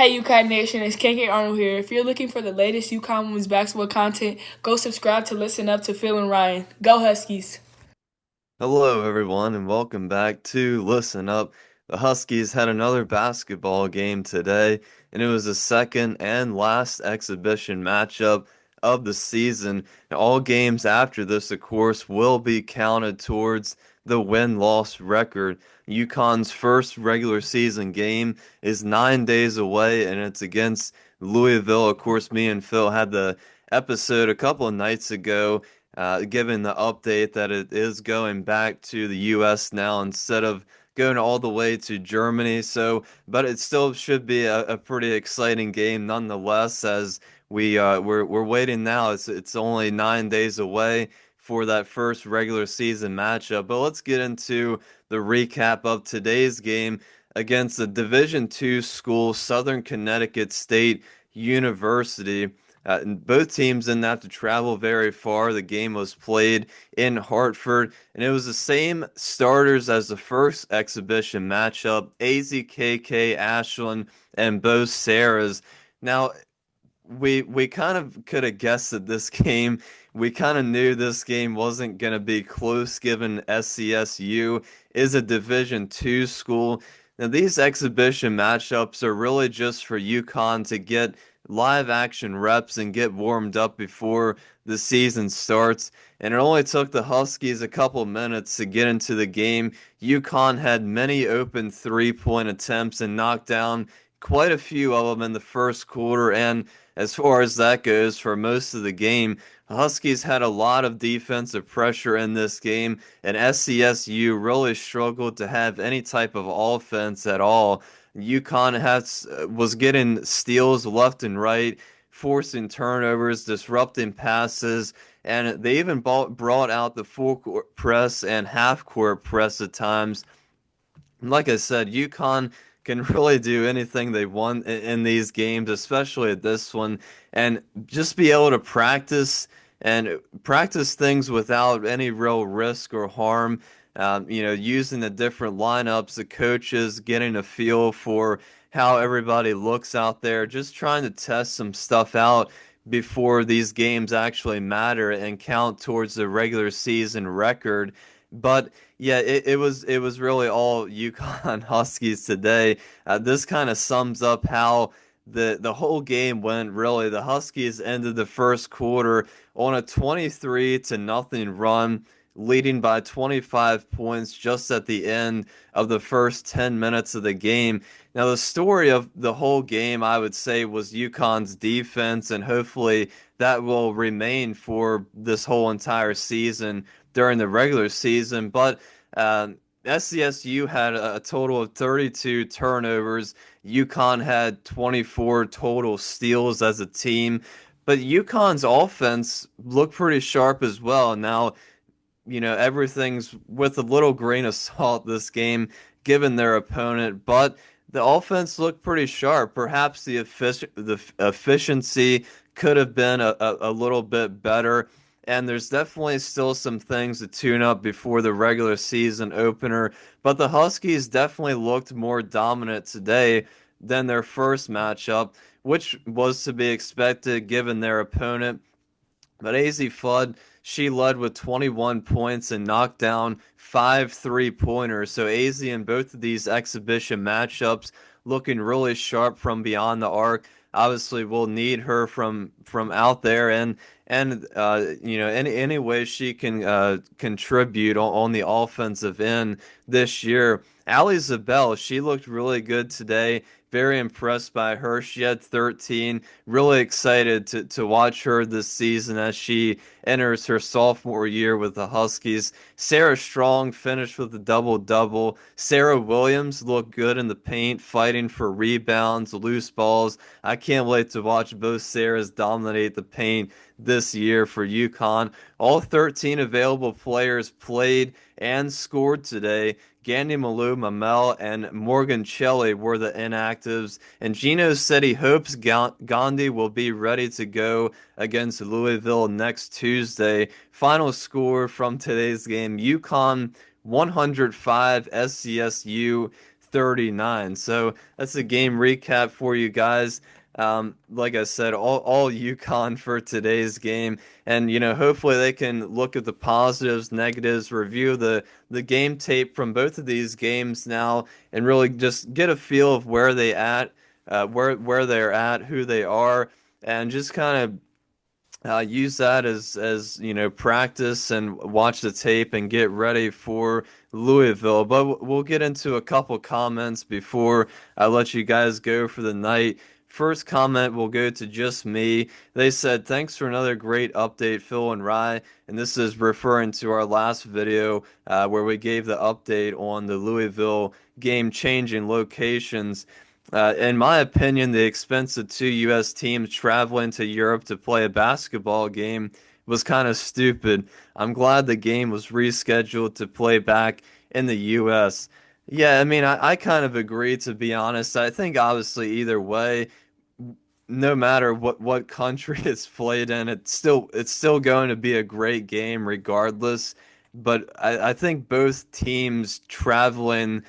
Hey UConn Nation, it's KK Arnold here. If you're looking for the latest UConn women's basketball content, go subscribe to Listen Up to Phil and Ryan. Go Huskies! Hello, everyone, and welcome back to Listen Up. The Huskies had another basketball game today, and it was the second and last exhibition matchup of the season. And all games after this, of course, will be counted towards the win-loss record. UConn's first regular season game is 9 days away, and it's against Louisville. Of course, me and Phil had the episode a couple of nights ago given the update that it is going back to the US now instead of going all the way to Germany. So, but it still should be a pretty exciting game nonetheless, as we're waiting now. It's only 9 days away for that first regular season matchup. But let's get into the recap of today's game against the Division II school, Southern Connecticut State University. And both teams didn't have to travel very far. The game was played in Hartford, and it was the same starters as the first exhibition matchup: AZKK, Ashland, and both Sarahs. Now, we kind of could have guessed that this game, we kind of knew this game wasn't going to be close given SCSU is a Division II school. Now, these exhibition matchups are really just for UConn to get live action reps and get warmed up before the season starts. And it only took the Huskies a couple minutes to get into the game. UConn had many open three-point attempts and knocked down quite a few of them in the first quarter. And as far as that goes, for most of the game, the Huskies had a lot of defensive pressure in this game, and SCSU really struggled to have any type of offense at all. Was getting steals left and right, forcing turnovers, disrupting passes, and they even brought out the full court press and half court press at times. Like I said, UConn can really do anything they want in these games, especially at this one, and just be able to practice things without any real risk or harm. Using the different lineups, the coaches getting a feel for how everybody looks out there, just trying to test some stuff out before these games actually matter and count towards the regular season record. But yeah, it was really all UConn Huskies today. This kind of sums up how the whole game went. Really, the Huskies ended the first quarter on a 23 to nothing run, leading by 25 points just at the end of the first 10 minutes of the game. Now, the story of the whole game, I would say, was UConn's defense, and hopefully that will remain for this whole entire season during the regular season. But SCSU had a total of 32 turnovers. UConn had 24 total steals as a team. But UConn's offense looked pretty sharp as well. Now, everything's with a little grain of salt this game, given their opponent, but the offense looked pretty sharp. Perhaps the efficiency could have been a little bit better, and there's definitely still some things to tune up before the regular season opener, but the Huskies definitely looked more dominant today than their first matchup, which was to be expected given their opponent. But AZ Flood, she led with 21 points and knocked down five three-pointers. So AZ in both of these exhibition matchups looking really sharp from beyond the arc. Obviously, we'll need her from out there, and any way she can contribute on the offensive end this year. Ali Zabel, she looked really good today. Very impressed by her. She had 13. Really excited to watch her this season as she enters her sophomore year with the Huskies. Sarah Strong finished with a double-double. Sarah Williams looked good in the paint, fighting for rebounds, loose balls. I can't wait to watch both Sarahs dominate the paint this year for UConn. All 13 available players played and scored today. Gandhi Malou, Mamel, and Morgan Shelley were the inactives, and Gino said he hopes Gandhi will be ready to go against Louisville next Tuesday. Final score from today's game: UConn 105, SCSU 39. So that's a game recap for you guys. Like I said, all UConn for today's game, and hopefully they can look at the positives, negatives, review the game tape from both of these games now, and really just get a feel of where they at, where they're at, who they are, and just kind of use that as practice and watch the tape and get ready for Louisville. But we'll get into a couple comments before I let you guys go for the night. First comment will go to just me. They said, "Thanks for another great update, Phil and Rye." And this is referring to our last video where we gave the update on the Louisville game changing locations. In my opinion, the expense of two U.S. teams traveling to Europe to play a basketball game was kind of stupid. I'm glad the game was rescheduled to play back in the U.S. Yeah, I mean, I kind of agree, to be honest. I think obviously either way, no matter what country it's played in, it's still going to be a great game regardless. But I think both teams traveling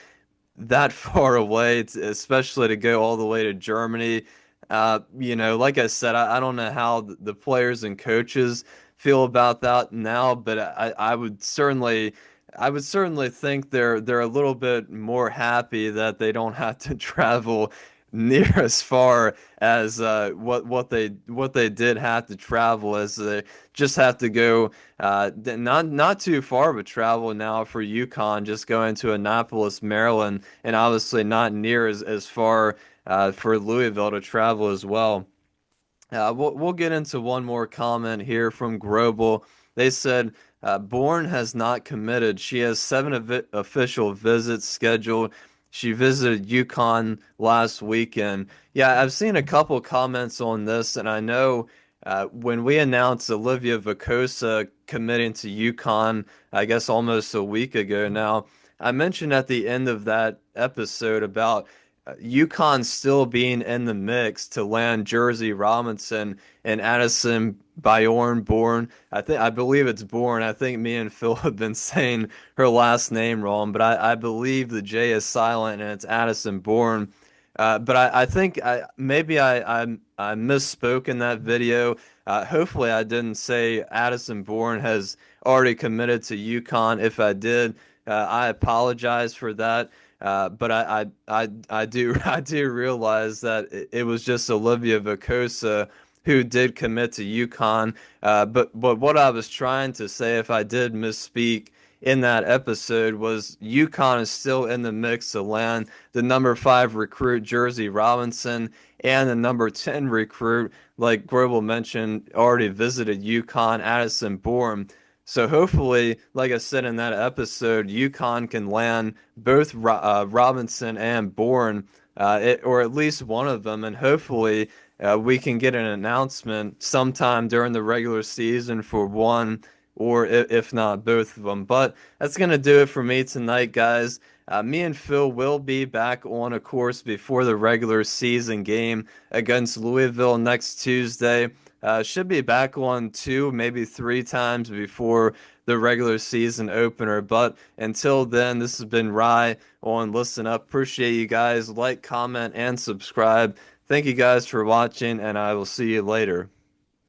that far away, especially to go all the way to Germany. Like I said, I don't know how the players and coaches feel about that now, but I would certainly think they're a little bit more happy that they don't have to travel near as far as what they did have to travel, as they just have to go not too far of a travel now for UConn, just going to Annapolis, Maryland, and obviously not near as far for Louisville to travel as well. We'll get into one more comment here from Grobel. They said, Bourne has not committed. She has 7 official visits scheduled. She visited UConn last weekend. Yeah, I've seen a couple comments on this, and I know when we announced Olivia Vicosa committing to UConn, I guess almost a week ago now, I mentioned at the end of that episode about UConn still being in the mix to land Jersey Robinson and Addison Bourne. I believe it's Bourne. I think me and Phil have been saying her last name wrong, but I believe the J is silent and it's Addison Bourne. But I think I misspoke in that video. Hopefully I didn't say Addison Bourne has already committed to UConn. If I did, I apologize for that. But I do I do realize that it was just Olivia Vicosa who did commit to UConn. But what I was trying to say, if I did misspeak in that episode, was UConn is still in the mix to land the number 5 recruit Jersey Robinson, and the number 10 recruit, like Grobel mentioned, already visited UConn, Addison Bourne. So hopefully, like I said in that episode, UConn can land both Robinson and Bourne, or at least one of them, and hopefully we can get an announcement sometime during the regular season for one, or if not both of them. But that's gonna do it for me tonight, guys. Me and Phil will be back on a course before the regular season game against Louisville next Tuesday. Should be back on 2, maybe 3 times before the regular season opener. But until then, this has been Rye on Listen Up. Appreciate you guys. Like, comment, and subscribe. Thank you guys for watching, and I will see you later.